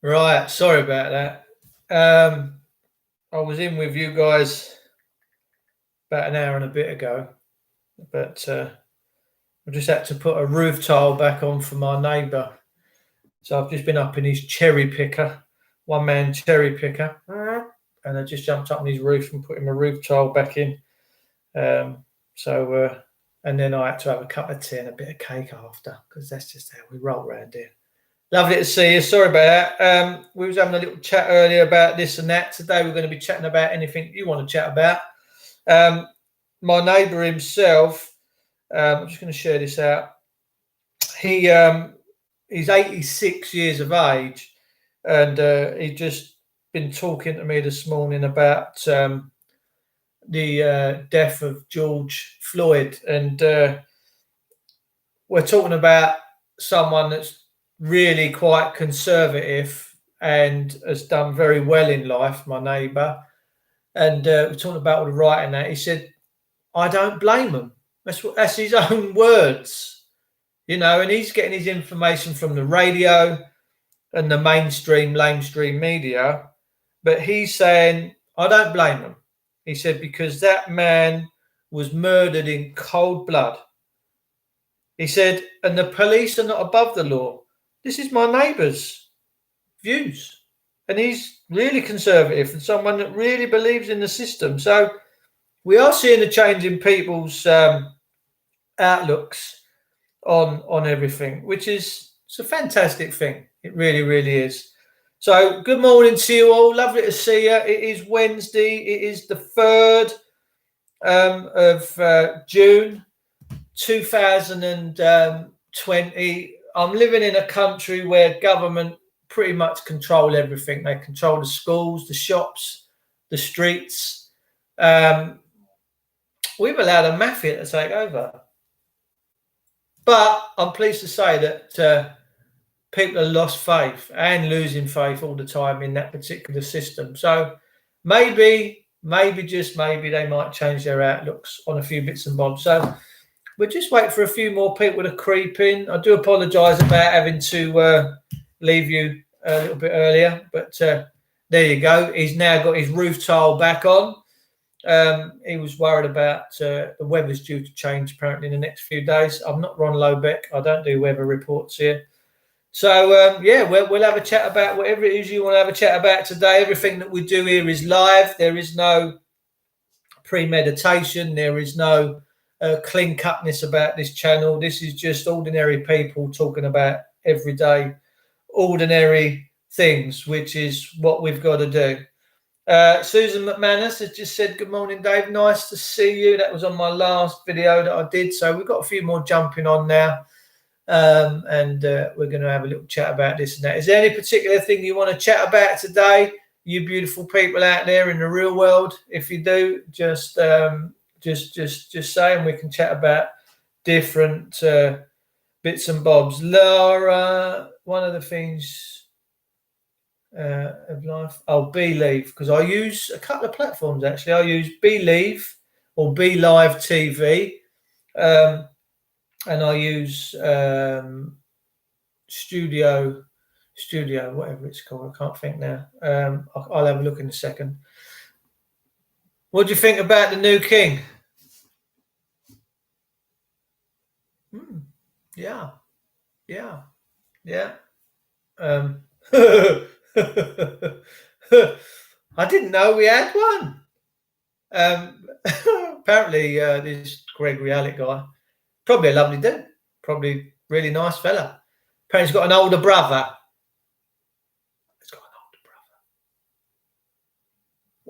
Right, sorry about that. I was in with you guys about an hour and a bit ago, but I just had to put a roof tile back on for my neighbour. So I've just been up in his cherry picker, one man cherry picker, and I just jumped up on his roof and put him a roof tile back in. Um, and then I had to have a cup of tea and a bit of cake after because that's just how we roll around here. Lovely to see you. Sorry about that. We was having a little chat earlier about this and that. Today we're going to be chatting about anything you want to chat about. My neighbour himself, I'm just going to share this out. He's 86 years of age, and he's just been talking to me this morning about the death of George Floyd, and we're talking about someone that's really quite conservative and has done very well in life, my neighbour. And we're talking about all the writing that. He said, I don't blame him. That's his own words, and he's getting his information from the radio and the lamestream media. But he's saying, I don't blame him. He said, because that man was murdered in cold blood. He said, and the police are not above the law. This is my neighbour's views. And he's really conservative and someone that really believes in the system. So we are seeing a change in people's outlooks on everything, which is it's a fantastic thing. It really, really is. So good morning to you all. Lovely to see you. It is Wednesday. It is the 3rd of June 2020. I'm living in a country where government pretty much control everything. They control the schools, the shops, the streets. We've allowed a mafia to take over. But I'm pleased to say that people have lost faith and losing faith all the time in that particular system. So maybe, just maybe, they might change their outlooks on a few bits and bobs. So we'll just wait for a few more people to creep in. I do apologise about having to leave you a little bit earlier, but there you go. He's now got his roof tile back on. He was worried about the weather's due to change apparently in the next few days. I'm not Ron Lobeck. I don't do weather reports here. So, we'll have a chat about whatever it is you want to have a chat about today. Everything that we do here is live. There is no premeditation. There is no clean cutness about this channel. This is just ordinary people talking about everyday, ordinary things, which is what we've got to do. Susan McManus has just said, good morning, Dave. Nice to see you. That was on my last video that I did. So we've got a few more jumping on now. And we're going to have a little chat about this and that. Is there any particular thing you want to chat about today, you beautiful people out there in the real world? If you do, just say, and we can chat about different bits and bobs. Laura, one of the things of life, Believe, because I use a couple of platforms actually. I use Believe or Be Live TV. And I use Studio, whatever it's called. I can't think now. I'll have a look in a second. What do you think about the new king? Yeah. I didn't know we had one. Apparently, this Gregory Alec guy, probably a lovely dude, probably really nice fella. Apparently, he's got an older brother.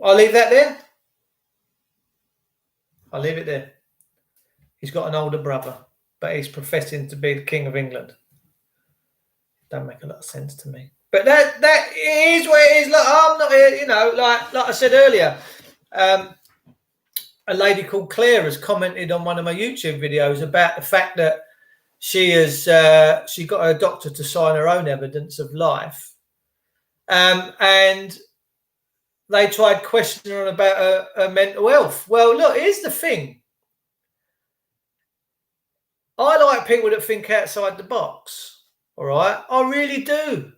I'll leave that there. I'll leave it there. He's got an older brother, but he's professing to be the King of England. Don't make a lot of sense to me. But that is what it is. Look, I'm not here, like I said earlier. A lady called Claire has commented on one of my YouTube videos about the fact that she got her doctor to sign her own evidence of life. And they tried questioning her about her mental health. Well, look, here's the thing. I like people that think outside the box. All right? I really do.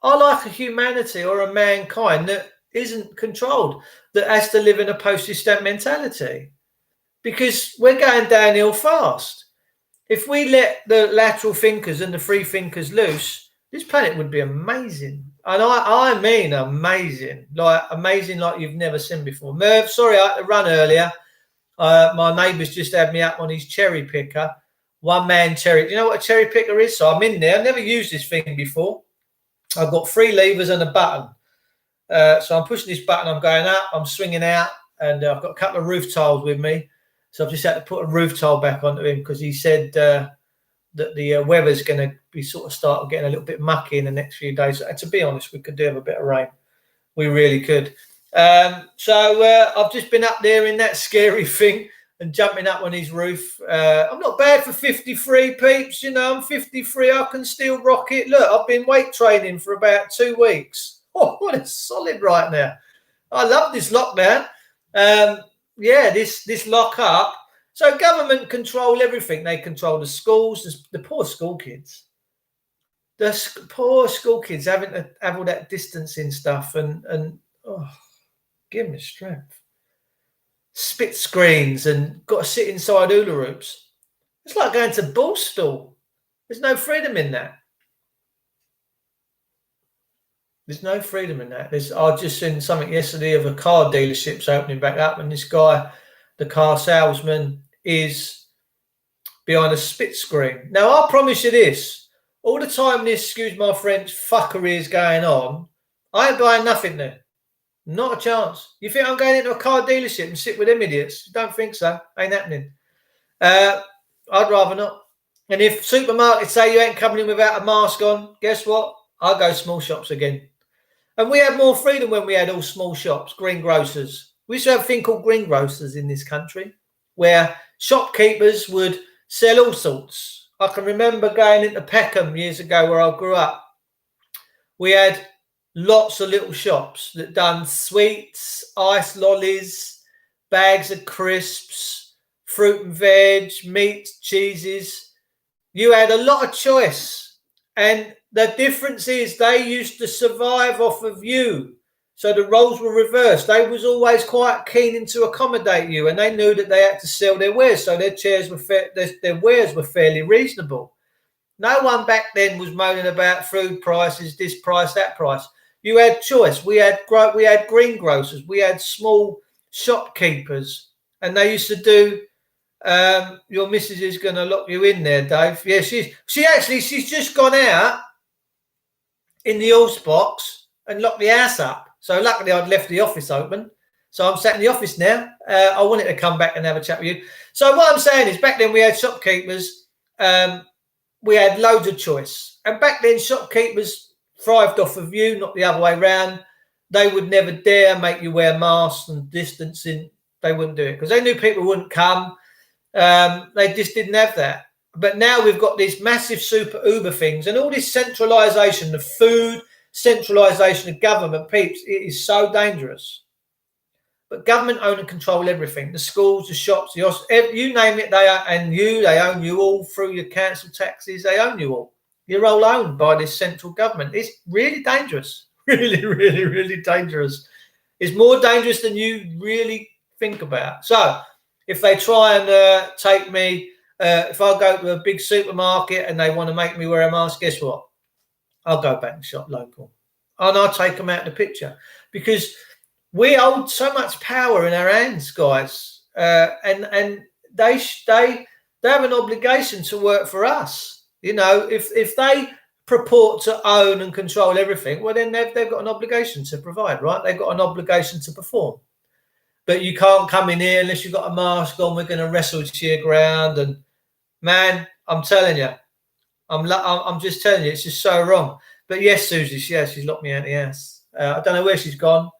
I like a humanity or a mankind that isn't controlled, that has to live in a postage stamp mentality, because we're going downhill fast. If we let the lateral thinkers and the free thinkers loose, this planet would be amazing. And I mean amazing, like you've never seen before. Merv, sorry I had to run earlier. My neighbour's just had me up on his cherry picker. One man cherry. Do you know what a cherry picker is? So I'm in there. I've never used this thing before. I've got 3 levers and a button. So I'm pushing this button. I'm going up. I'm swinging out. And I've got a couple of roof tiles with me. So I've just had to put a roof tile back onto him because he said that the weather's going to be sort of start getting a little bit mucky in the next few days. And to be honest, we could do have a bit of rain. We really could. So I've just been up there in that scary thing and jumping up on his roof. I'm not bad for 53, peeps. You know, I'm 53. I can still rock it. Look, I've been weight training for about 2 weeks. Oh, what a solid right now. I love this lockdown. Yeah, this lock up. So government control everything. They control the schools, the poor school kids. The poor school kids having to have all that distancing stuff and oh, give me strength. Spit screens and got to sit inside hula hoops. It's like going to Borstal. There's no freedom in that. There's no freedom in that. I just seen something yesterday of a car dealerships opening back up, and this guy, the car salesman, is behind a spit screen. Now, I promise you this, all the time this, excuse my French, fuckery is going on, I ain't buying nothing there. Not a chance. You think I'm going into a car dealership and sit with them idiots? Don't think so. Ain't happening. I'd rather not. And if supermarkets say you ain't coming in without a mask on, guess what? I'll go small shops again. And we had more freedom when we had all small shops, greengrocers. We used to have a thing called greengrocers in this country where shopkeepers would sell all sorts. I can remember going into Peckham years ago where I grew up. We had lots of little shops that done sweets, ice lollies, bags of crisps, fruit and veg, meat, cheeses. You had a lot of choice. And the difference is they used to survive off of you. So the roles were reversed. They was always quite keen to accommodate you, and they knew that they had to sell their wares. So their wares were fairly reasonable. No one back then was moaning about food prices, this price, that price. You had choice. We had greengrocers. We had small shopkeepers, and they used to do. Your missus is going to lock you in there, Dave. Yeah, she's just gone out in the horse box and locked the house up. So luckily I'd left the office open. So I'm sat in the office now. I wanted to come back and have a chat with you. So what I'm saying is back then we had shopkeepers. We had loads of choice. And back then shopkeepers thrived off of you, not the other way around. They would never dare make you wear masks and distancing. They wouldn't do it because they knew people wouldn't come. They just didn't have that. But now we've got these massive super Uber things and all this centralisation of food, centralisation of government, peeps. It is so dangerous. But government own and control everything. The schools, the shops, the hospitals, you name it, they own you all through your council taxes. They own you all. You're all owned by this central government. It's really dangerous. Really, really, really dangerous. It's more dangerous than you really think about. So if they try and take me, if I go to a big supermarket and they want to make me wear a mask, guess what? I'll go back and shop local. And I'll take them out of the picture because we hold so much power in our hands, guys. And they have an obligation to work for us. You know, if they purport to own and control everything, well, then they've got an obligation to provide, right? They've got an obligation to perform. But you can't come in here unless you've got a mask on. We're going to wrestle to your ground. And man, I'm telling you, I'm just telling you, it's just so wrong. But yes, Susie, she's locked me out of the house. I don't know where she's gone.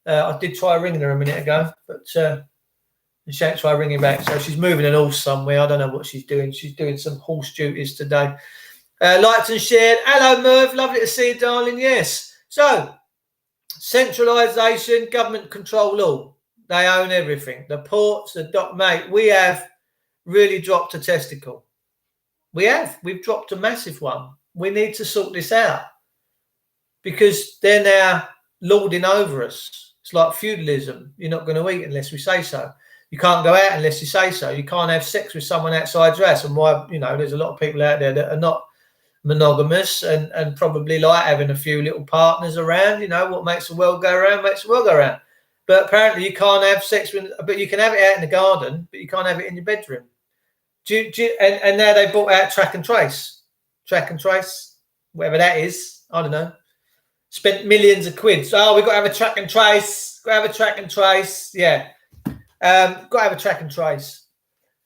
I did try ringing her a minute ago, but she ain't tried ringing back. So she's moving an horse somewhere. I don't know what she's doing. She's doing some horse duties today. Liked and shared. Hello, Merv. Lovely to see you, darling. Yes. So centralisation, government control all. They own everything. The ports, the dock, mate. We have really dropped a testicle. We've dropped a massive one. We need to sort this out because they're now lording over us. It's like feudalism. You're not going to eat unless we say so. You can't go out unless you say so. You can't have sex with someone outside your house. And why, there's a lot of people out there that are not monogamous and probably like having a few little partners around. What makes the world go around makes the world go around. But apparently you can't have sex but you can have it out in the garden, but you can't have it in your bedroom. And now they brought out track and trace, whatever that is. I don't know. Spent millions of quid. So we've got to have a track and trace. Yeah. Got to have a track and trace.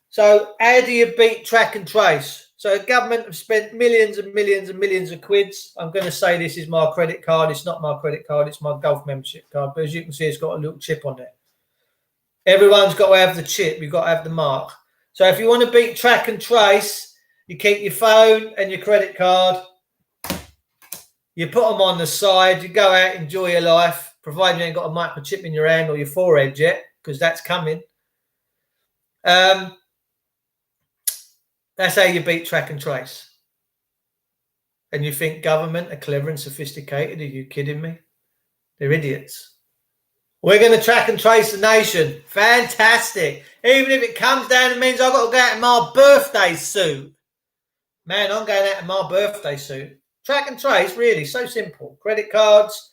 So how do you beat track and trace? So the government have spent millions and millions and millions of quids. I'm going to say this is my credit card. It's not my credit card. It's my golf membership card. But as you can see, it's got a little chip on it. Everyone's got to have the chip. You've got to have the mark. So if you want to beat track and trace, you keep your phone and your credit card. You put them on the side. You go out, enjoy your life, provided you ain't got a microchip in your hand or your forehead yet, because that's coming. That's how you beat track and trace. And you think government are clever and sophisticated? Are you kidding me? They're idiots. We're going to track and trace the nation. Fantastic. Even if it comes down and means I've got to go out in my birthday suit. Man, I'm going out in my birthday suit. Track and trace, really, so simple. Credit cards,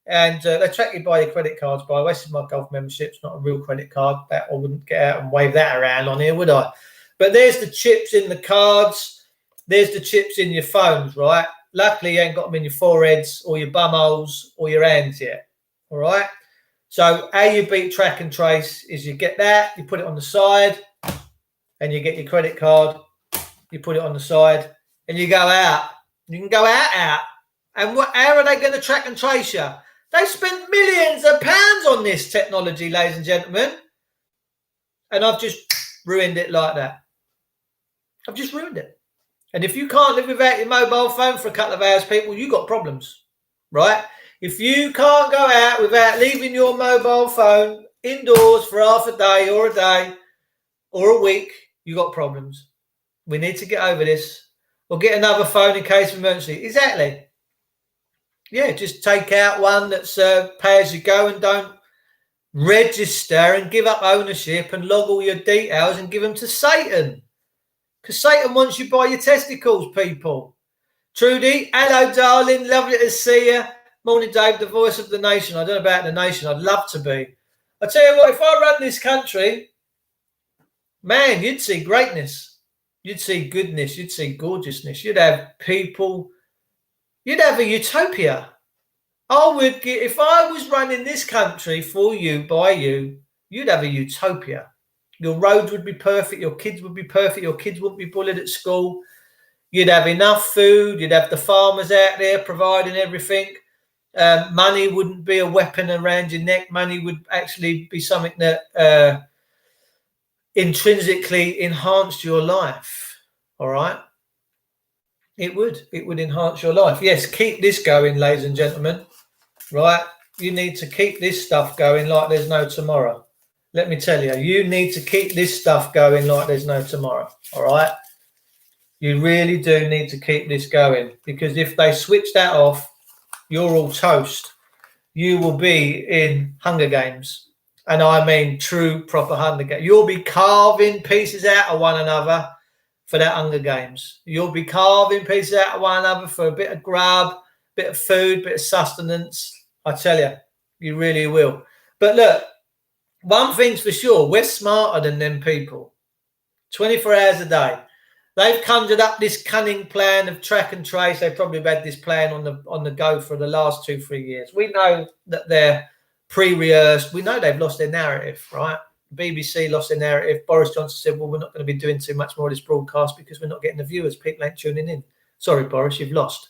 and they track you by your credit cards, by the way. This is my golf membership. It's not a real credit card. That I wouldn't get out and wave that around on here, would I? But there's the chips in the cards. There's the chips in your phones, right? Luckily, you ain't got them in your foreheads or your bum holes or your hands yet, all right? So how you beat track and trace is you get that, you put it on the side, and you get your credit card, you put it on the side, and you go out. You can go out. And how are they going to track and trace you? They spent millions of pounds on this technology, ladies and gentlemen. And I've just ruined it like that. I've just ruined it. And if you can't live without your mobile phone for a couple of hours, people, you got problems, right? If you can't go out without leaving your mobile phone indoors for half a day or a week, you got problems. We need to get over this. Or get another phone in case of emergency. Exactly. Yeah, just take out one that's pay as you go and don't register and give up ownership and log all your details and give them to Satan. Because Satan wants you by your testicles, people. Trudy, hello, darling. Lovely to see you. Morning, Dave, the voice of the nation. I don't know about the nation. I'd love to be. I tell you what, if I run this country, man, you'd see greatness. You'd see goodness. You'd see gorgeousness. You'd have people. You'd have a utopia. If I was running this country for you, by you, you'd have a utopia. Your roads would be perfect. Your kids would be perfect. Your kids wouldn't be bullied at school. You'd have enough food. You'd have the farmers out there providing everything. Money wouldn't be a weapon around your neck. Money would actually be something that intrinsically enhanced your life. All right? It would enhance your life. Yes, keep this going, ladies and gentlemen. Right? You need to keep this stuff going like there's no tomorrow. Let me tell you, you need to keep this stuff going like there's no tomorrow. All right? You really do need to keep this going, because if they switch that off, you're all toast. You will be in Hunger Games. And I mean true, proper Hunger Games. You'll be carving pieces out of one another for that Hunger Games. You'll be carving pieces out of one another for a bit of grub, bit of food, bit of sustenance. I tell you, you really will. But look, one thing's for sure, we're smarter than them people. 24 hours a day. They've conjured up this cunning plan of track and trace. They've probably had this plan on the go for the last 2-3 years. We know that they're pre-rehearsed. We know they've lost their narrative, right? BBC lost their narrative. Boris Johnson said, well, we're not going to be doing too much more of this broadcast because we're not getting the viewers. People ain't tuning in. Sorry, Boris, you've lost.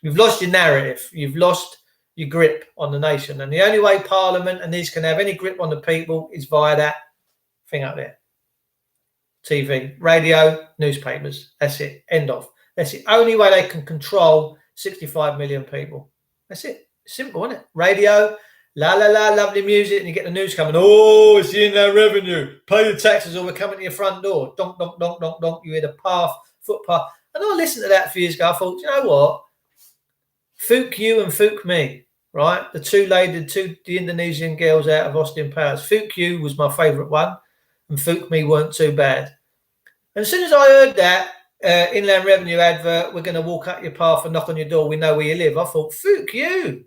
You've lost your narrative. You've lost your grip on the nation. And the only way Parliament and these can have any grip on the people is via that thing up there. TV, radio, newspapers. That's it. End of. That's the only way they can control 65 million people. That's it. Simple, isn't it? Radio, la, la, la, lovely music, and you get the news coming. Oh, it's in their revenue. Pay your taxes or we're coming to your front door. Donk, donk, donk, donk, donk. You hear the footpath. And I listened to that a few years ago. I thought, you know what? Fook you and Fook me, right? The Indonesian girls out of Austin Powers. Fook you was my favourite one, and Fook me weren't too bad. And as soon as I heard that Inland Revenue advert, we're going to walk up your path and knock on your door, we know where you live, I thought, Fook you,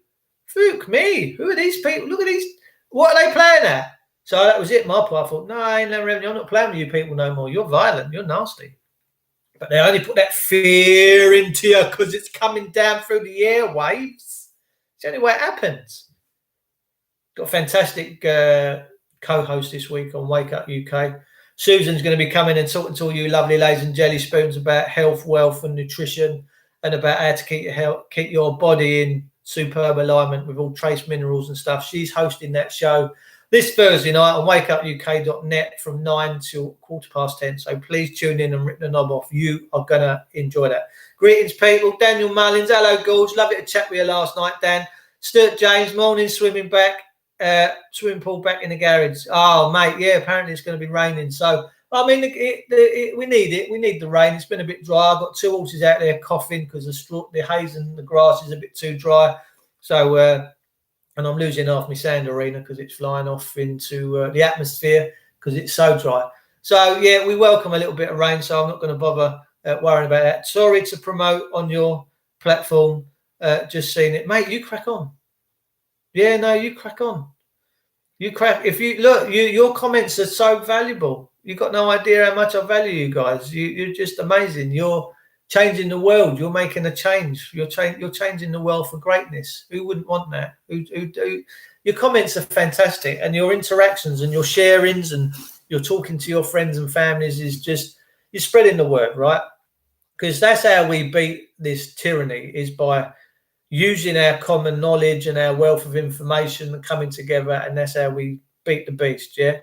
Fook me. Who are these people? Look at these. What are they playing at? So that was it, my part. I thought, no, Inland Revenue, I'm not playing with you people no more. You're violent. You're nasty. But they only put that fear into you because it's coming down through the airwaves. It's the only way it happens. Got a fantastic co-host this week on Wake Up UK. Susan's going to be coming and talking to all you lovely ladies and jelly spoons about health, wealth and nutrition, and about how to keep your body in superb alignment with all trace minerals and stuff. She's hosting that show this Thursday night on wakeupuk.net from 9 till 10:15. So please tune in and rip the knob off. You are going to enjoy that. Greetings, people. Daniel Mullins. Hello, Gorge. Lovely to chat with you last night, Dan. Stuart James. Morning, swimming back. Swimming pool back in the garage. Oh, mate. Yeah, apparently it's going to be raining. So, I mean, we need it. We need the rain. It's been a bit dry. I've got 2 horses out there coughing because the haze and the grass is a bit too dry. So, and I'm losing half my sand arena because it's flying off into the atmosphere because it's so dry. So, yeah, we welcome a little bit of rain, so I'm not going to bother worrying about that. Sorry to promote on your platform. Just seeing it. Mate, you crack on. Yeah, no, you crack on. You crack. If you look, your comments are so valuable. You've got no idea how much I value you guys. You're just amazing. You're changing the world. You're making a change. You're changing the world for greatness. Who wouldn't want that? Your comments are fantastic, and your interactions and your sharings and you're talking to your friends and families is just, you're spreading the word, right? Because that's how we beat this tyranny, is by using our common knowledge and our wealth of information and coming together, and that's how we beat the beast, yeah?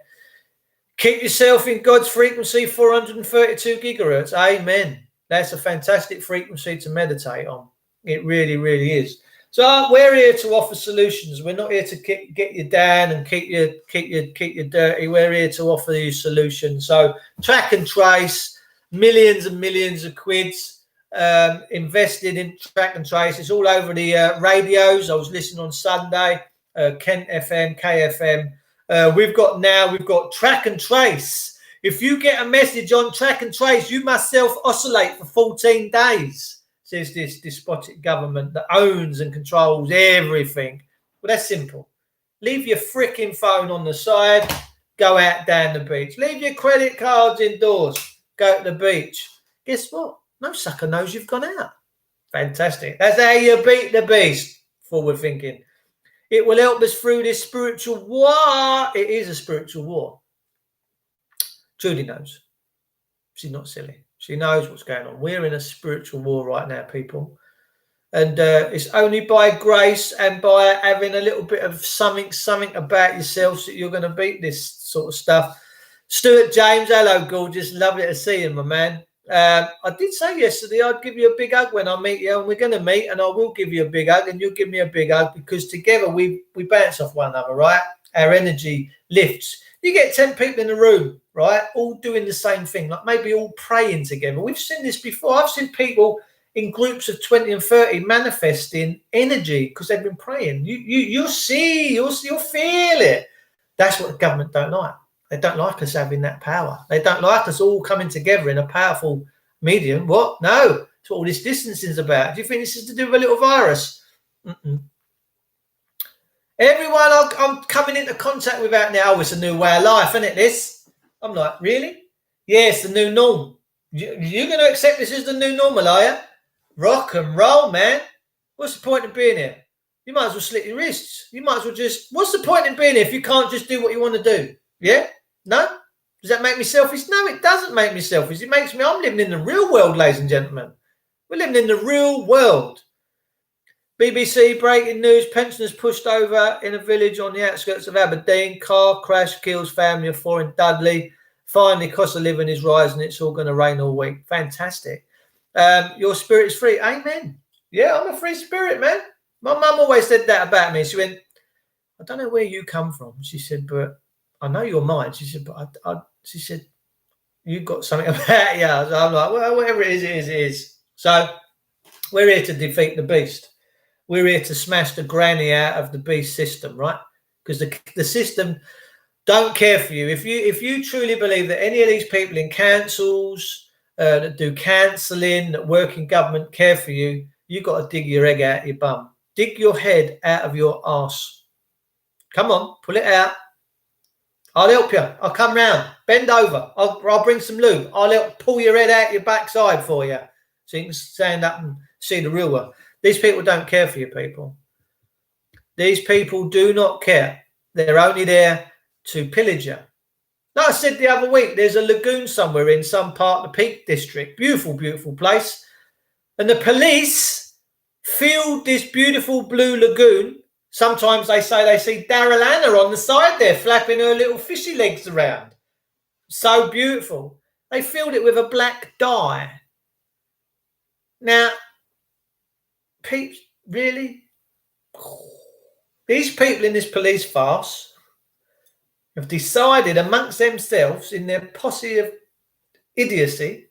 Keep yourself in God's frequency, 432 gigahertz. Amen. That's a fantastic frequency to meditate on. It really, really is. So we're here to offer solutions. We're not here to get you down and keep you dirty. We're here to offer you solutions. So track and trace, millions and millions of quids invested in track and trace. It's all over the radios. I was listening on Sunday, Kent FM, KFM. We've got track and trace. If you get a message on track and trace, you must self-oscillate for 14 days, says this despotic government that owns and controls everything. Well, that's simple. Leave your freaking phone on the side, go out down the beach. Leave your credit cards indoors, go to the beach. Guess what? No sucker knows you've gone out. Fantastic. That's how you beat the beast, forward thinking. It will help us through this spiritual war. It is a spiritual war. Judy knows. She's not silly. She knows what's going on. We're in a spiritual war right now, people. And it's only by grace and by having a little bit of something about yourselves that you're going to beat this sort of stuff. Stuart James, hello, gorgeous. Lovely to see you, my man. I did say yesterday I'd give you a big hug when I meet you, and we're going to meet, and I will give you a big hug, and you'll give me a big hug, because together we bounce off one another, right? Our energy lifts. You get 10 people in the room, right, all doing the same thing, like maybe all praying together. We've seen this before. I've seen people in groups of 20 and 30 manifesting energy because they've been praying. You'll feel it. That's what the government don't like. They don't like us having that power. They don't like us all coming together in a powerful medium. What? No. That's what all this distancing is about. Do you think this is to do with a little virus? Everyone I'm coming into contact with out now, it's a new way of life, isn't it, this? I'm like, really? Yeah, it's the new norm. You're going to accept this as the new normal, are you? Rock and roll, man. What's the point of being here? You might as well slit your wrists. You might as well just... What's the point in being here if you can't just do what you want to do? Yeah? No? Does that make me selfish? No, it doesn't make me selfish. It makes me... I'm living in the real world, ladies and gentlemen. We're living in the real world. BBC breaking news. Pensioners pushed over in a village on the outskirts of Aberdeen. Car crash kills family of 4 in Dudley. Finally, cost of living is rising. It's all going to rain all week. Fantastic. Your spirit is free. Amen. Yeah, I'm a free spirit, man. My mum always said that about me. She went, I don't know where you come from. She said, but I know you're mine. She said, but she said, you've got something about you. So I'm like, well, whatever it is, it is. So we're here to defeat the beast. we're here to smash the granny out of the beast system, right? Because the system don't care for you. If you truly believe that any of these people in councils that do cancelling, that work in government care for you, you've got to dig your egg out your bum. Dig your head out of your arse. Come on, pull it out. I'll help you. I'll come round. Bend over. I'll bring some lube. I'll help pull your head out your backside for you so you can stand up and see the real world. These people don't care for you, people. These people do not care. They're only there to pillage you. Like I said the other week, there's a lagoon somewhere in some part of the Peak District. Beautiful, beautiful place. And the police filled this beautiful blue lagoon. Sometimes they say they see Daryl Anna on the side there flapping her little fishy legs around. So beautiful. They filled it with a black dye. Now, peeps, really? These people in this police farce have decided amongst themselves in their posse of idiocy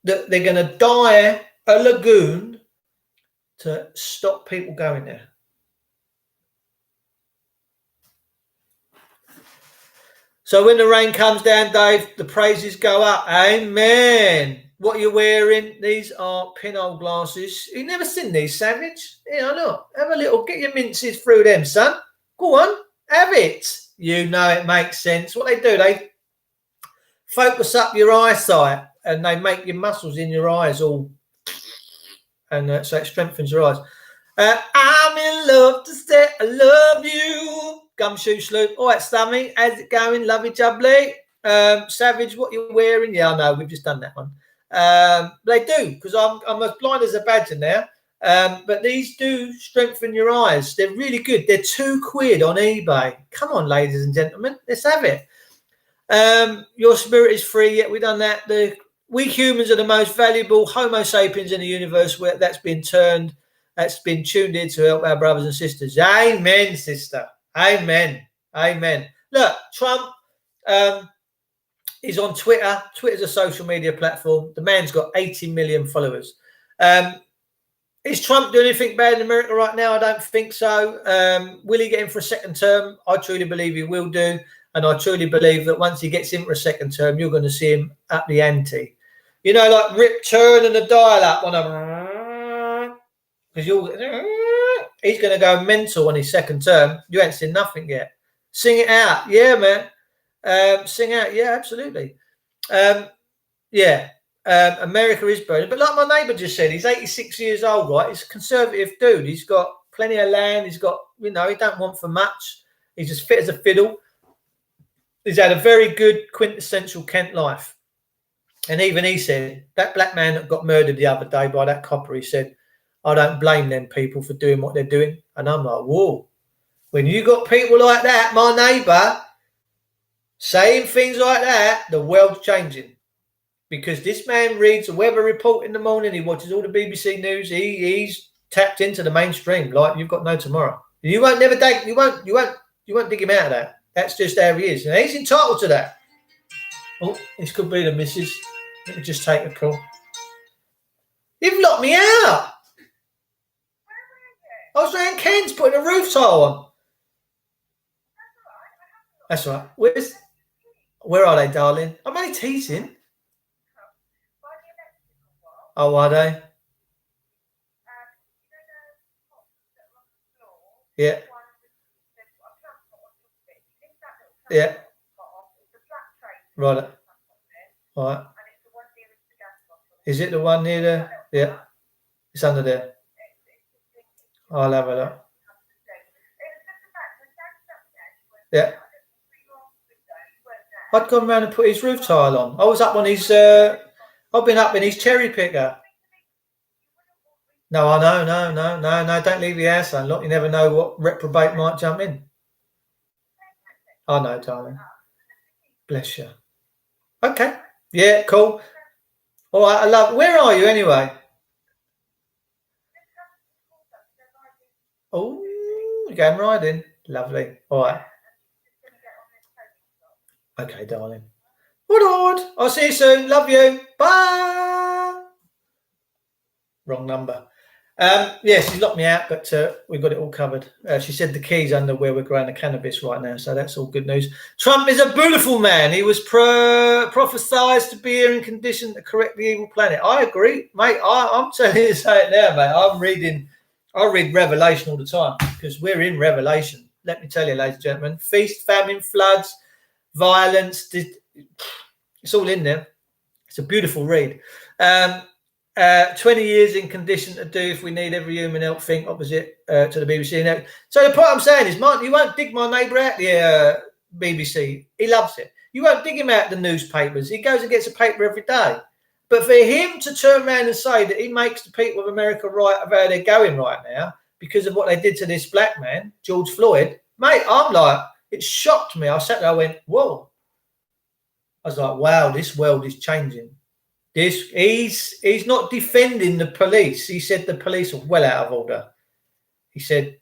that they're going to dye a lagoon to stop people going there. So when the rain comes down, Dave, the praises go up. Amen. What are you wearing? These are pinhole glasses. You've never seen these, Savage? Yeah, look. Have a little, get your minces through them, son. Go on, have it. You know it makes sense. What they do, they focus up your eyesight and they make your muscles in your eyes all, and so it strengthens your eyes. I'm in love to say I love you. Gumshoe Sloop. All right, Stummy, how's it going? Lovely jubbly. Savage, what you wearing? Yeah, I know, we've just done that one. They do, because I'm as blind as a badger now. But these do strengthen your eyes. They're really good. They're £2 on eBay. Come on, ladies and gentlemen, let's have it. Your spirit is free. Yet we've done that. We humans are the most valuable Homo sapiens in the universe. Where that's been tuned in to help our brothers and sisters. Amen, sister. Amen. Amen. Look, Trump is on Twitter. Twitter's a social media platform. The man's got 80 million followers. Is Trump doing anything bad in America right now? I don't think so. Will he get in for a second term? I truly believe he will do. And I truly believe that once he gets in for a second term, you're going to see him up the ante. You know, like Rip Turn and the dial up on a... Because he's going to go mental on his second term. You ain't seen nothing yet. Sing it out. Yeah, man. Sing out. Yeah, absolutely. America is burning. But like my neighbour just said, he's 86 years old, right? He's a conservative dude. He's got plenty of land. He's got, he don't want for much. He's as fit as a fiddle. He's had a very good quintessential Kent life. And even he said, that black man that got murdered the other day by that copper, he said, I don't blame them people for doing what they're doing. And I'm like, whoa. When you got people like that, my neighbour, saying things like that, the world's changing. Because this man reads the weather report in the morning, he watches all the BBC news, he's tapped into the mainstream like you've got no tomorrow. You won't dig him out of that. That's just how he is. And he's entitled to that. Oh, this could be the missus. Let me just take a call. You've locked me out. I was around Ken's putting a roof tile on. That's right. Where are they, darling? I'm only teasing. Oh, are they? Yeah. Yeah. Right. All right. Is it the one near the... Yeah. It's under there. I'll have a look. Yeah. I'd gone round and put his roof tile on. I was up on his... I've been up in his cherry picker. No, I know. No. Don't leave the house unlocked. You never know what reprobate might jump in. I know, darling. Bless you. Okay. Yeah, cool. All right, I love... Where are you anyway? Oh, you're going riding. Lovely. All right. Okay, darling. All right. I'll see you soon. Love you. Bye. Wrong number. Yes, she locked me out, but we got it all covered. She said the key's under where we're growing the cannabis right now, so that's all good news. Trump is a beautiful man. He was prophesied to be here in condition to correct the evil planet. I agree, mate. I'm telling you to say it now, mate. I read Revelation all the time because we're in Revelation. Let me tell you, ladies and gentlemen, feast, famine, floods, violence. It's all in there. It's a beautiful read. 20 years in condition to do if we need every human help think opposite to the BBC. Now, so the point I'm saying is, Martin, you won't dig my neighbour out the BBC. He loves it. You won't dig him out the newspapers. He goes and gets a paper every day. But for him to turn around and say that he makes the people of America right of how they're going right now because of what they did to this black man, George Floyd, mate, I'm like, it shocked me. I sat there, I went, whoa. I was like, wow, this world is changing. He's not defending the police. He said the police are well out of order. He said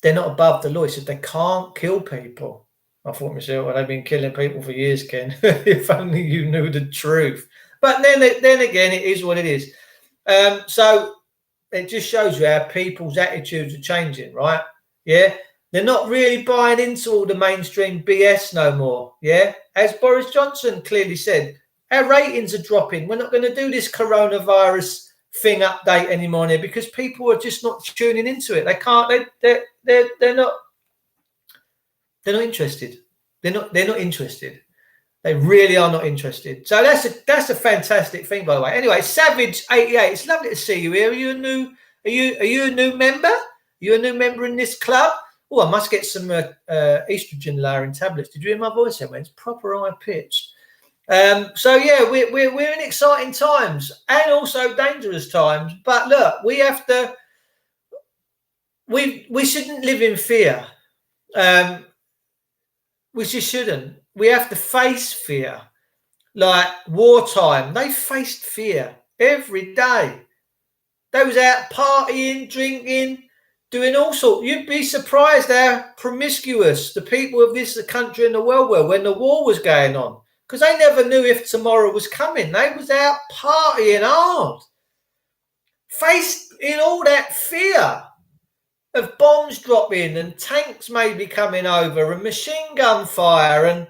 they're not above the law. He said they can't kill people. I thought myself, well, they've been killing people for years, Ken. If only you knew the truth. But then again, it is what it is. So it just shows you how people's attitudes are changing, right? Yeah. They're not really buying into all the mainstream BS no more. Yeah. As Boris Johnson clearly said, our ratings are dropping. We're not going to do this coronavirus thing update anymore here because people are just not tuning into it. They can't. They're not interested. They're not interested. They really are not interested. So that's a fantastic thing, by the way. Anyway, Savage88, it's lovely to see you here. Are you a new member? You a new member in this club? Oh, I must get some estrogen lowering tablets. Did you hear my voice? It's proper high pitched. So yeah, we're in exciting times and also dangerous times. But look, we have to. We shouldn't live in fear. We just shouldn't. We have to face fear. Like wartime, they faced fear every day. They was out partying, drinking, doing all sorts. You'd be surprised how promiscuous the people of this country and the world were when the war was going on. Because they never knew if tomorrow was coming. They was out partying hard. Faced in all that fear of bombs dropping and tanks maybe coming over and machine gun fire. And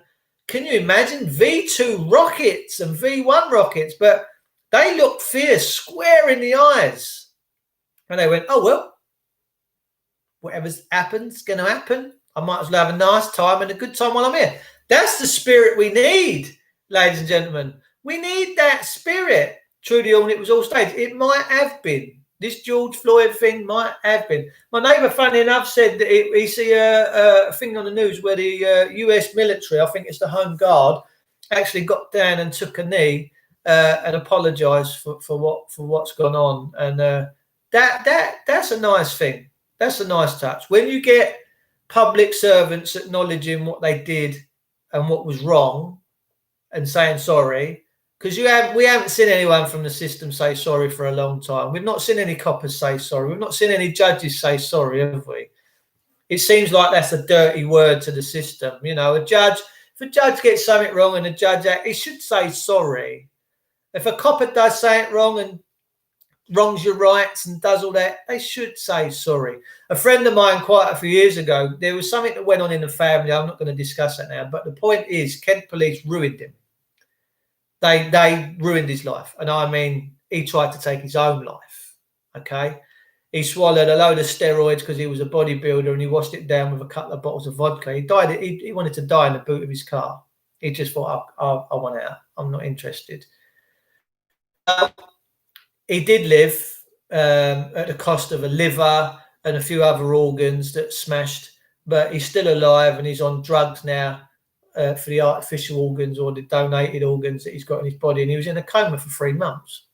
can you imagine V2 rockets and V1 rockets? But they looked fear square in the eyes. And they went, oh, well, whatever's happened's going to happen. I might as well have a nice time and a good time while I'm here. That's the spirit we need, ladies and gentlemen. We need that spirit. Truly, it was all staged. It might have been. This George Floyd thing might have been. My neighbour, funny enough, said that he see a thing on the news where the US military, I think it's the Home Guard, actually got down and took a knee and apologised for what's gone on. And that's a nice thing. That's a nice touch. When you get public servants acknowledging what they did and what was wrong and saying sorry, because we haven't seen anyone from the system say sorry for a long time. We've not seen any coppers say sorry. We've not seen any judges say sorry, have we? It seems like that's a dirty word to the system. You know, if a judge gets something wrong and the judge, he should say sorry. If a copper does something wrong and wrongs your rights and does all that, they should say sorry. A friend of mine quite a few years ago, there was something that went on in the family. I'm not going to discuss that now, but the point is Kent police ruined him. They ruined his life. And I mean, he tried to take his own life, okay? He swallowed a load of steroids because he was a bodybuilder and he washed it down with a couple of bottles of vodka. He died. He wanted to die in the boot of his car. He just thought, I want out. I'm not interested. He did live at the cost of a liver and a few other organs that smashed, but he's still alive and he's on drugs now for the artificial organs or the donated organs that he's got in his body. And he was in a coma for 3 months.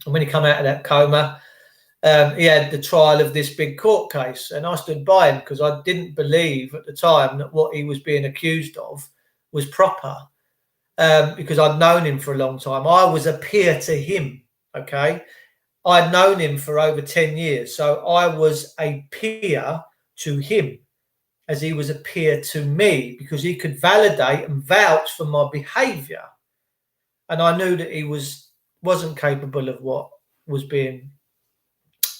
And when he came out of that coma, he had the trial of this big court case. And I stood by him because I didn't believe at the time that what he was being accused of was proper because I'd known him for a long time. I was a peer to him. Okay, I'd known him for over 10 years. So I was a peer to him as he was a peer to me because he could validate and vouch for my behavior. And I knew that he wasn't capable of what was being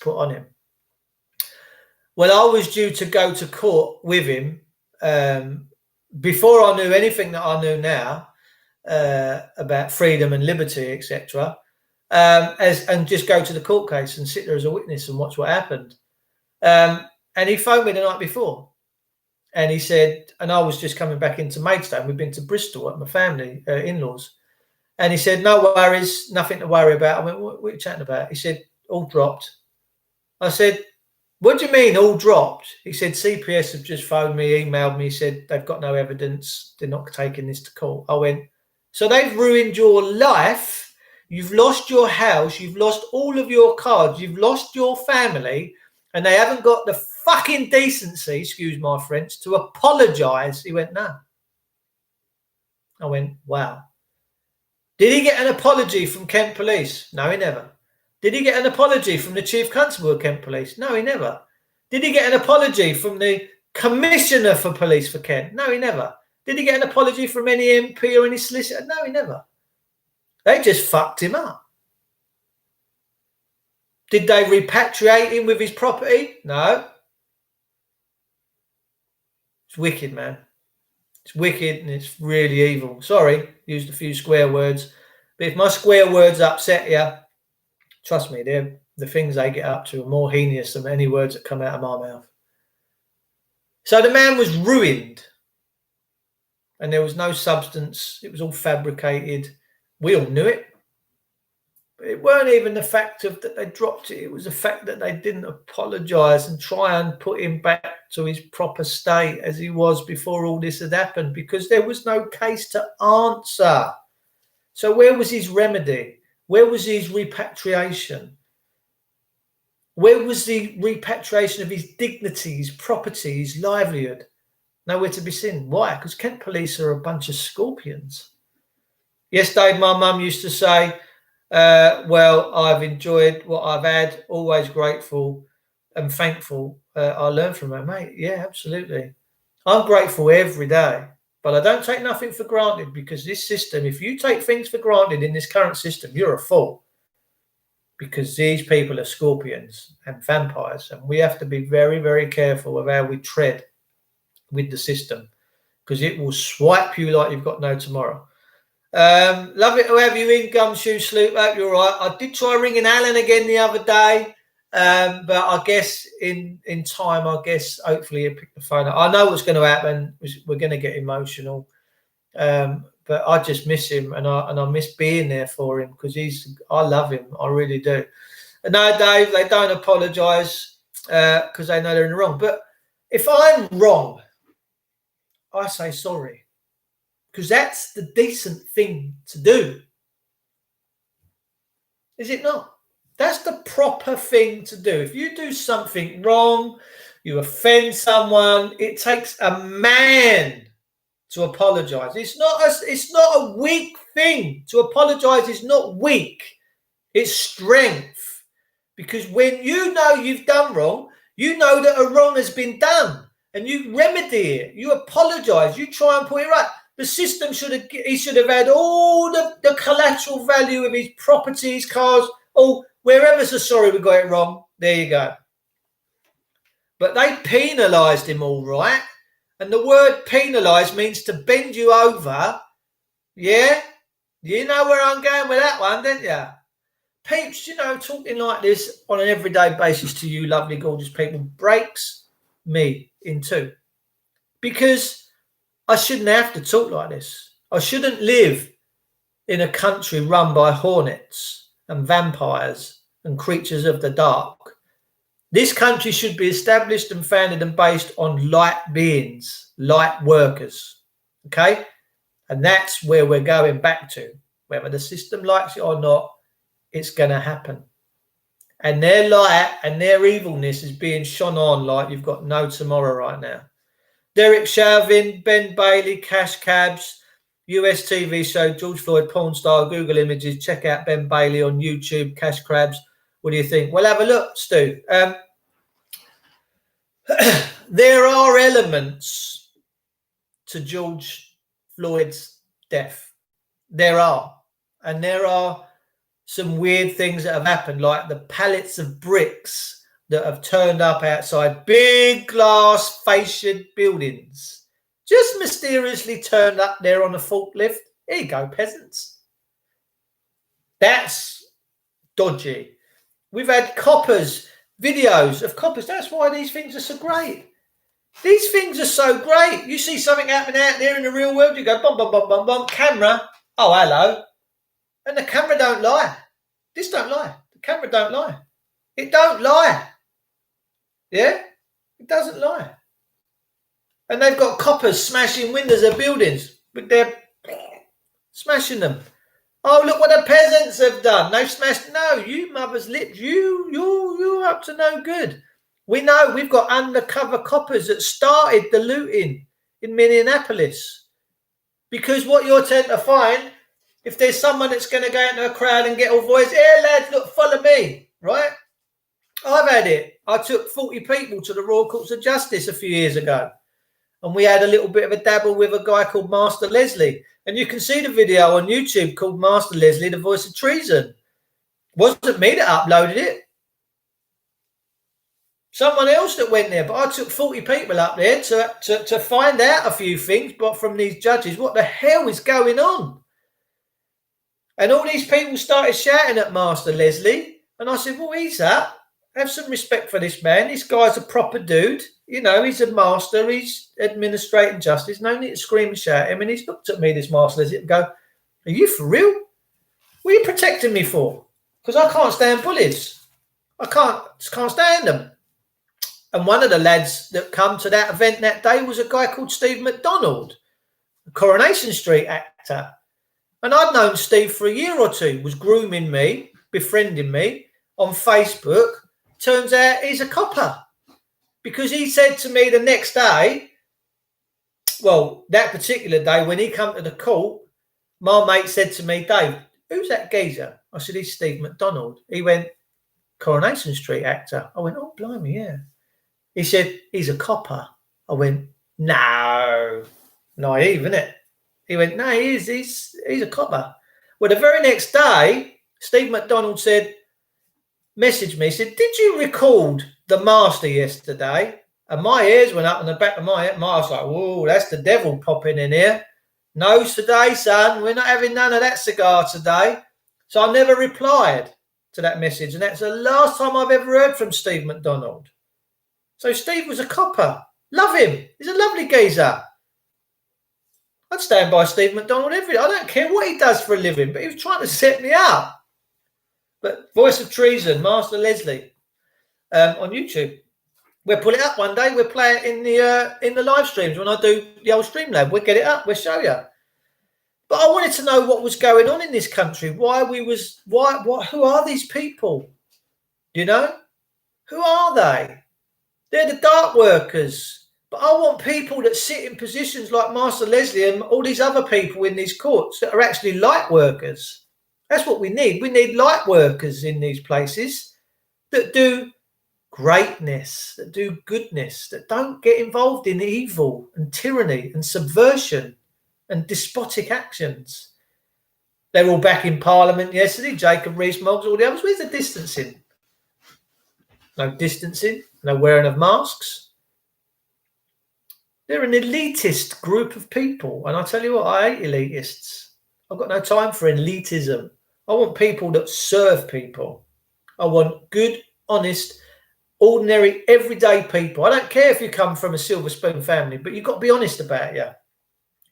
put on him. Well, I was due to go to court with him before I knew anything that I know now about freedom and liberty, etc. And just go to the court case and sit there as a witness and watch what happened. And he phoned me the night before, and he said, and I was just coming back into Maidstone. We've been to Bristol at my family in-laws, and he said, "No worries, nothing to worry about." I went, "What are you chatting about?" He said, "All dropped." I said, "What do you mean all dropped?" He said, "CPS have just phoned me, emailed me, said they've got no evidence, they're not taking this to court." I went, "So they've ruined your life, you've lost your house, you've lost all of your cards, you've lost your family, and they haven't got the fucking decency," excuse my French, "to apologise." He went, "No." I went, "Wow." Did he get an apology from Kent Police? No, he never. Did he get an apology from the Chief Constable of Kent Police? No, he never. Did he get an apology from the Commissioner for Police for Kent? No, he never. Did he get an apology from any MP or any solicitor? No, he never. They just fucked him up. Did they repatriate him with his property? No. It's wicked, man. It's wicked and it's really evil. Sorry, used a few swear words. But if my swear words upset you, trust me, they're the things they get up to are more heinous than any words that come out of my mouth. So the man was ruined. And there was no substance. It was all fabricated. We all knew it. But it weren't even the fact of that they dropped it. It was the fact that they didn't apologise and try and put him back to his proper state as he was before all this had happened, because there was no case to answer. So where was his remedy? Where was his repatriation? Where was the repatriation of his dignity, his property, his livelihood? Nowhere to be seen. Why? Because Kent Police are a bunch of scorpions. Yes, Dave, my mum used to say, well, I've enjoyed what I've had, always grateful and thankful. I learned from her, mate. Yeah, absolutely. I'm grateful every day, but I don't take nothing for granted, because this system, if you take things for granted in this current system, you're a fool, because these people are scorpions and vampires, and we have to be very, very careful of how we tread with the system, because it will swipe you like you've got no tomorrow. Love it to have you in, Gumshoe Sloop. Hope you're all right. I did try ringing Alan again the other day, but I guess in time, I guess hopefully he'll pick the phone up. I know what's going to happen. We're going to get emotional, but I just miss him, and I miss being there for him, because I love him. I really do. And no, Dave, they don't apologise because they know they're in the wrong. But if I'm wrong, I say sorry, because that's the decent thing to do. Is it not? That's the proper thing to do. If you do something wrong, you offend someone, it takes a man to apologise. It's not a weak thing. To apologise is not weak. It's strength. Because when you know you've done wrong, you know that a wrong has been done, and you remedy it. You apologise. You try and put it right. The system should have had all the collateral value of his properties, cars, wherever. So sorry, we got it wrong. There you go. But they penalised him all right. And the word penalise means to bend you over. Yeah? You know where I'm going with that one, don't you? Peeps, talking like this on an everyday basis to you lovely, gorgeous people breaks me in two. Because I shouldn't have to talk like this. I shouldn't live in a country run by hornets and vampires and creatures of the dark. This country should be established and founded and based on light beings, light workers. Okay? And that's where we're going back to. Whether the system likes it or not, it's going to happen. And their light and their evilness is being shone on like you've got no tomorrow right now. Derek Chauvin, Ben Bailey, Cash Cabs, US TV show, George Floyd, porn star, Google images. Check out Ben Bailey on YouTube, Cash Crabs. What do you think? Well, have a look, Stu. There are elements to George Floyd's death. There are. And there are some weird things that have happened, like the pallets of bricks that have turned up outside big glass fasciaed buildings, just mysteriously turned up there on a forklift. Here you go, peasants. That's dodgy. We've had coppers, videos of coppers. That's why these things are so great. These things are so great. You see something happening out there in the real world, you go, bum, bum, bum, bum, bum, camera. Oh, hello. And the camera don't lie. This don't lie. The camera don't lie. It don't lie. Yeah? It doesn't lie. And they've got coppers smashing windows of buildings, but they're smashing them. Oh, look what the peasants have done. They've smashed. No, you mother's lips. You're up to no good. We know we've got undercover coppers that started the looting in Minneapolis. Because what you'll tend to find, if there's someone that's going to go into a crowd and get all voice, here lads, look, follow me, right? I've had it. I took 40 people to the Royal Courts of Justice a few years ago. And we had a little bit of a dabble with a guy called Master Leslie. And you can see the video on YouTube called Master Leslie, the Voice of Treason. Wasn't me that uploaded it. Someone else that went there. But I took 40 people up there to find out a few things, but from these judges, what the hell is going on? And all these people started shouting at Master Leslie. And I said, well, he's that. Have some respect for this man. This guy's a proper dude. You know, he's a master. He's administrating justice. No need to scream and shout at him. And he's looked at me, this Master Leslie, and go, are you for real? What are you protecting me for? Because I can't stand bullies. I can't stand them. And one of the lads that come to that event that day was a guy called Steve McDonald, a Coronation Street actor. And I'd known Steve for a year or two, was grooming me, befriending me on Facebook. Turns out he's a copper. Because he said to me the next day, well, that particular day when he come to the court, my mate said to me, Dave, who's that geezer? I said, he's Steve McDonald. He went, Coronation Street actor. I went, oh, blimey, yeah. He said, he's a copper. I went, no, naive, isn't it? He went, no, he's a copper. Well, the very next day, Steve McDonald messaged me, said, did you record the Master yesterday? And my ears went up on the back of my head. I was like, whoa, that's the devil popping in here. No, today, son, we're not having none of that cigar today. So I never replied to that message. And that's the last time I've ever heard from Steve McDonald. So Steve was a copper. Love him. He's a lovely geezer. I'd stand by Steve McDonald every day. I don't care what he does for a living, but he was trying to set me up. But Voice of Treason, Master Leslie, on YouTube. We'll pull it up one day. We'll play it in the live streams when I do the old Streamlab. We'll get it up. We'll show you. But I wanted to know what was going on in this country. Who are these people? You know? Who are they? They're the dark workers. But I want people that sit in positions like Master Leslie and all these other people in these courts that are actually light workers. That's what we need. We need light workers in these places that do greatness, that do goodness, that don't get involved in evil and tyranny and subversion and despotic actions. They're all back in Parliament yesterday. Jacob Rees-Mogg, all the others. Where's the distancing? No distancing, no wearing of masks. They're an elitist group of people. And I tell you what, I hate elitists. I've got no time for elitism. I want people that serve people. I want good, honest, ordinary, everyday people. I don't care if you come from a silver spoon family, but you've got to be honest about it.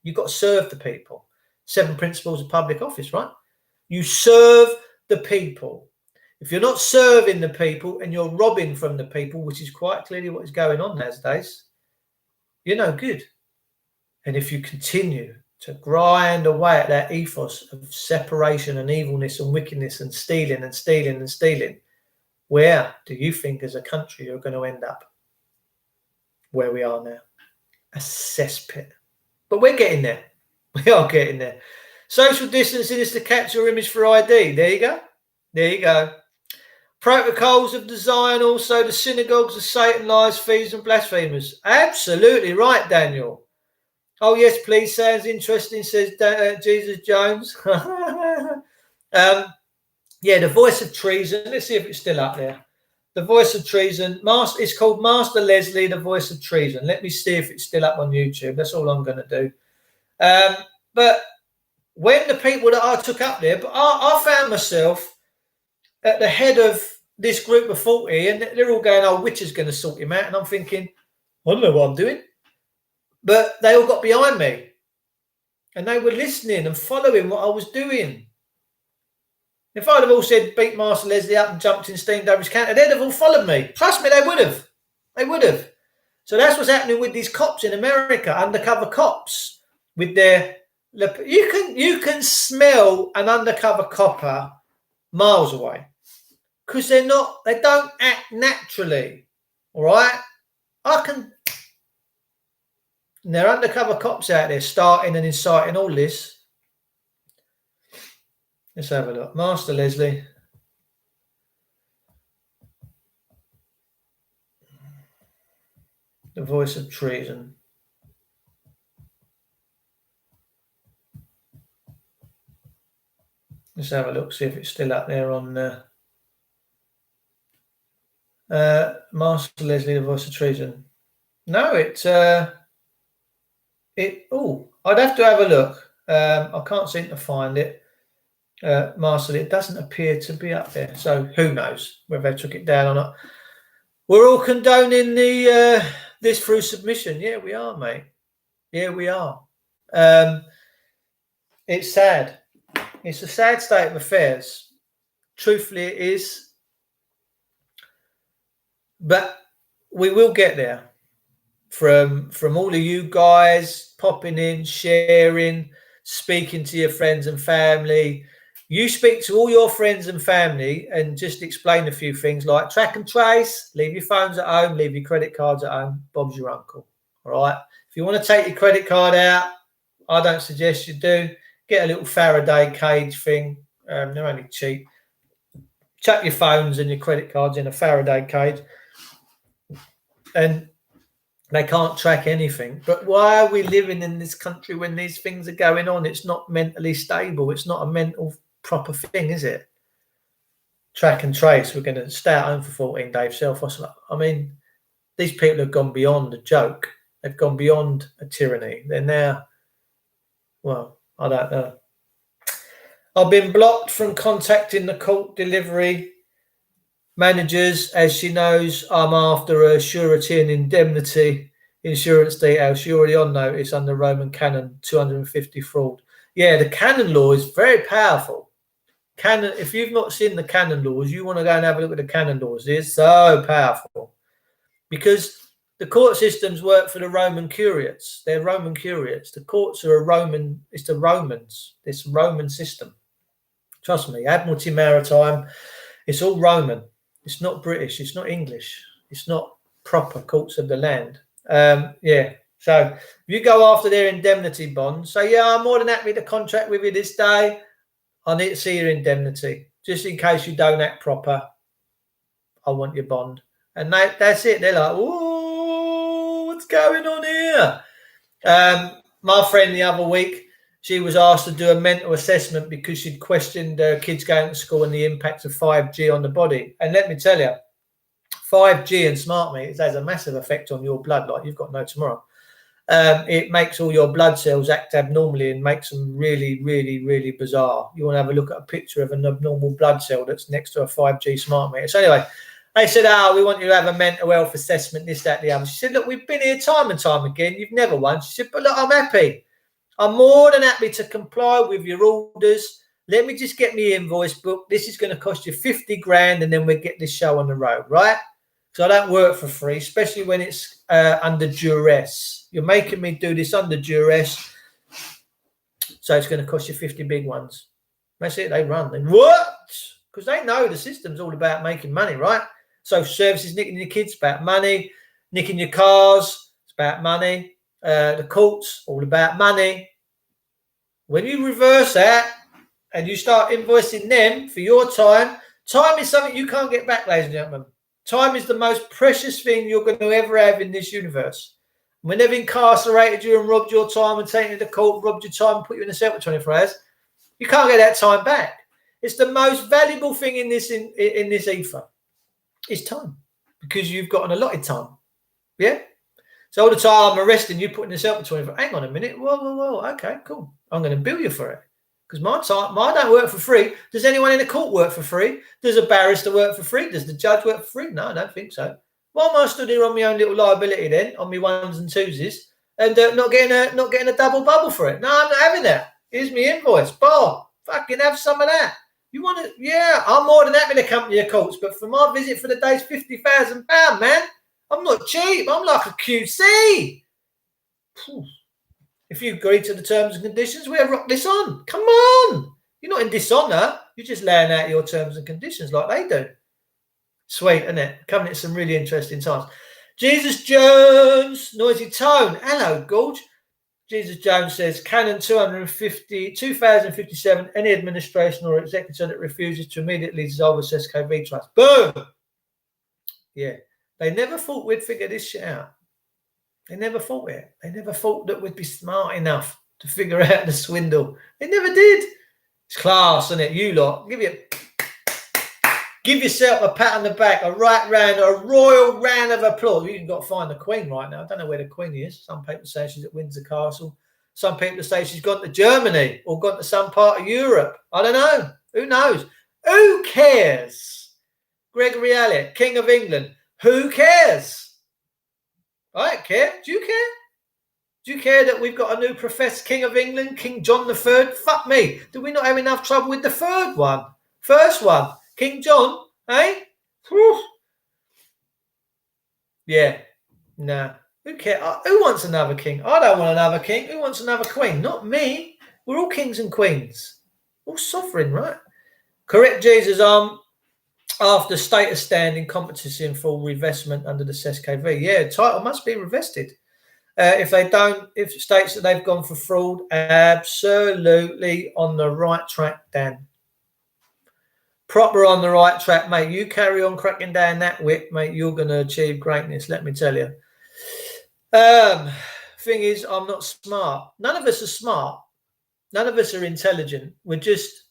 You've got to serve the people. 7 principles of public office, right? You serve the people. If you're not serving the people and you're robbing from the people, which is quite clearly what is going on nowadays, you're no good. And if you continue to grind away at that ethos of separation and evilness and wickedness and stealing and stealing and stealing, where do you think as a country you're going to end up? Where we are now. A cesspit. But we're getting there. We are getting there. Social distancing is to capture your image for ID. There you go. There you go. Protocols of design also the synagogues of Satan, liars, thieves and blasphemers. Absolutely right, Daniel. Oh, yes, please. Sounds interesting, says Jesus Jones. Yeah, The Voice of Treason. Let's see if it's still up there. The Voice of Treason. It's called Master Leslie, The Voice of Treason. Let me see if it's still up on YouTube. That's all I'm going to do. But when the people that I took up there, but I found myself at the head of this group of 40, and they're all going, oh, which is going to sort him out? And I'm thinking, I don't know what I'm doing. But they all got behind me. And they were listening and following what I was doing. If I'd have all said, beat Master Leslie up and jumped in Steve Davis County, they'd have all followed me. Trust me, they would have. They would have. So that's what's happening with these cops in America, undercover cops, with their... You can smell an undercover copper miles away because they don't act naturally. All right? And there are undercover cops out there starting and inciting all this. Let's have a look. Master Leslie. The Voice of Treason. Let's have a look, see if it's still up there on Master Leslie, The Voice of Treason. No, I'd have to have a look. I can't seem to find it. Master, it doesn't appear to be up there. So who knows whether they took it down or not. We're all condoning this through submission. Yeah, we are, mate. Yeah, we are. It's sad. It's a sad state of affairs. Truthfully, it is. But we will get there. From all of you guys popping in, sharing, speaking to your friends and family. You speak to all your friends and family and just explain a few things like track and trace, leave your phones at home, leave your credit cards at home. Bob's your uncle. All right. If you want to take your credit card out, I don't suggest you do. Get a little Faraday cage thing. They're only cheap. Chuck your phones and your credit cards in a Faraday cage. And they can't track anything. But why are we living in this country when these things are going on? It's not mentally stable. It's not a mental proper thing, is it? Track and trace. We're going to stay at home for 14 days. I mean, these people have gone beyond a joke. They've gone beyond a tyranny. They're now, well, I don't know. I've been blocked from contacting the court delivery managers, as she knows I'm after a surety and indemnity insurance details. She already on notice under Roman Canon 250 fraud. Yeah, the canon law is very powerful. Canon, if you've not seen the canon laws, you want to go and have a look at the canon laws. It's so powerful because the court systems work for the Roman curiates. They're Roman curiates. The courts are it's the Romans. This Roman system. Trust me, Admiralty Maritime, it's all Roman. It's not British. It's not English. It's not proper courts of the land. Yeah. So if you go after their indemnity bonds, say, yeah, I'm more than happy to contract with you this day. I need to see your indemnity. Just in case you don't act proper, I want your bond. And that's it. They're like, ooh, what's going on here? My friend the other week, she was asked to do a mental assessment because she'd questioned kids going to school and the impact of 5G on the body. And let me tell you, 5G and smart meters has a massive effect on your blood, like you've got no tomorrow. It makes all your blood cells act abnormally and makes them really, really, really bizarre. You want to have a look at a picture of an abnormal blood cell that's next to a 5G smart meter. So anyway, they said, we want you to have a mental health assessment, this, that, the other. She said, look, we've been here time and time again. You've never won. She said, but look, I'm happy. I'm more than happy to comply with your orders. Let me just get my invoice book. This is going to cost you 50 grand and then we'll get this show on the road, right? So I don't work for free, especially when it's under duress. You're making me do this under duress. So it's going to cost you 50 big ones. That's it. They run. What? Because they know the system's all about making money, right? So services, nicking your kids, about money. Nicking your cars, it's about money. The courts, all about money. When you reverse that and you start invoicing them for your time, time is something you can't get back, ladies and gentlemen. Time is the most precious thing you're going to ever have in this universe. When they've incarcerated you and robbed your time and taken you to court, robbed your time and put you in a cell for 24 hours, you can't get that time back. It's the most valuable thing in this ether. It's time, because you've got an allotted time. Yeah. So all the time I'm arresting you, putting this up for 24. Hang on a minute. Whoa. Okay, cool. I'm going to bill you for it. Because my don't work for free. Does anyone in the court work for free? Does a barrister work for free? Does the judge work for free? No, I don't think so. Why am I stood here on my own little liability then, on my ones and twosies, and not getting a double bubble for it? No, I'm not having that. Here's my invoice. Bar. Fucking have some of that. You want to? Yeah, I'm more than happy to accompany your courts, but for my visit for the day is £50,000, man. I'm not cheap. I'm like a QC. If you agree to the terms and conditions, we'll rock this on. Come on. You're not in dishonour. You're just laying out your terms and conditions like they do. Sweet, isn't it? Coming at some really interesting times. Jesus Jones, noisy tone. Hello, Gorge. Jesus Jones says, Canon 2057, any administration or executor that refuses to immediately dissolve a SKV trust. Boom. Yeah. They never thought we'd figure this shit out. They never thought it. They never thought that we'd be smart enough to figure out the swindle. They never did. It's class, isn't it? You lot. Give yourself a pat on the back, a royal round of applause. You've got to find the Queen right now. I don't know where the Queen is. Some people say she's at Windsor Castle. Some people say she's gone to Germany or gone to some part of Europe. I don't know. Who knows? Who cares? Gregory Elliott, King of England. Who cares? I don't care. Do you care? Do you care that we've got a new professed King of England, King John III? Fuck me. Do we not have enough trouble with the third one? First one, King John, eh? Whew. Yeah. Nah. Who cares? Who wants another king? I don't want another king. Who wants another queen? Not me. We're all kings and queens. All sovereign, right? Correct Jesus after status standing competency and full revestment under the SKV. Yeah, title must be revested. If it states that they've gone for fraud, absolutely on the right track, Dan. Proper on the right track, mate. You carry on cracking down that whip, mate. You're going to achieve greatness, let me tell you. Thing is, I'm not smart. None of us are smart. None of us are intelligent. We're just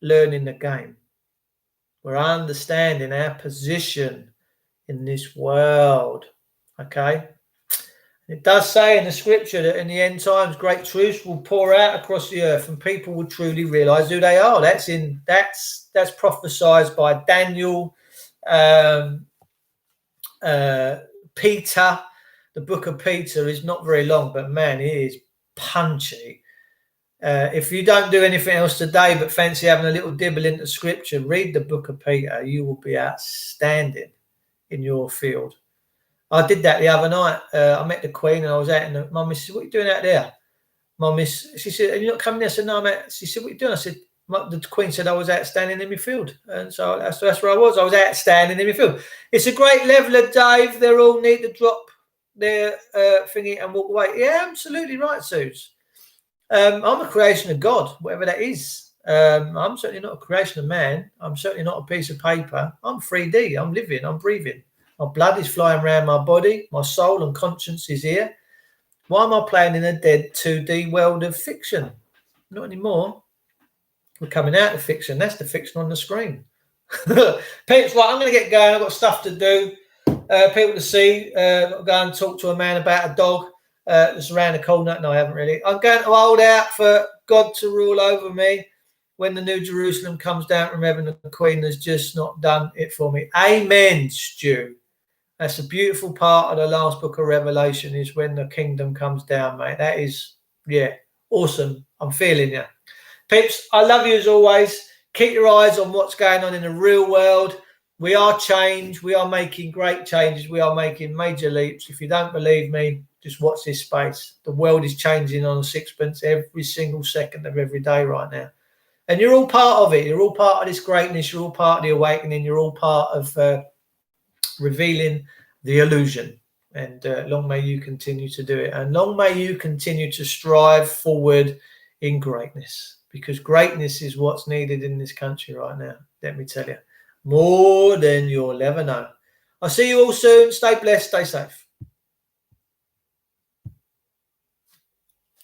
learning the game. We're understanding our position in this world. Okay? It does say in the scripture that in the end times, great truths will pour out across the earth and people will truly realize who they are. That's prophesied by Daniel, Peter. The book of Peter is not very long, but man, it is punchy. If you don't do anything else today but fancy having a little dibble into scripture, read the book of Peter. You will be outstanding in your field. I did that the other night. I met the Queen and I was out in the... My miss said, what are you doing out there? My miss, she said, are you not coming there? I said, no, mate. She said, what are you doing? I said, the Queen said I was outstanding in my field. And so that's where I was. I was outstanding in my field. It's a great leveler, Dave. They all need to drop their thingy and walk away. Yeah, absolutely right, Suze. I'm a creation of God, whatever that is. I'm certainly not a creation of man. I'm certainly not a piece of paper. I'm 3D. I'm living. I'm breathing. My blood is flying around my body. My soul and conscience is here. Why am I playing in a dead 2D world of fiction? Not anymore. We're coming out of fiction. That's the fiction on the screen. Peeps, right, I'm going to get going. I've got stuff to do. People to see. I've got to go and talk to a man about a dog that's around the corner. No, I haven't really. I'm going to hold out for God to rule over me when the New Jerusalem comes down from heaven. The Queen has just not done it for me. Amen, Stu. That's a beautiful part of the last book of Revelation is when the kingdom comes down, mate. That is, yeah, awesome. I'm feeling you. Peeps, I love you as always. Keep your eyes on what's going on in the real world. We are changed. We are making great changes. We are making major leaps. If you don't believe me, just watch this space. The world is changing on a sixpence every single second of every day right now. And you're all part of it. You're all part of this greatness. You're all part of the awakening. You're all part of revealing the illusion. And long may you continue to do it. And long may you continue to strive forward in greatness. Because greatness is what's needed in this country right now. Let me tell you. More than you'll ever know. I'll see you all soon. Stay blessed. Stay safe.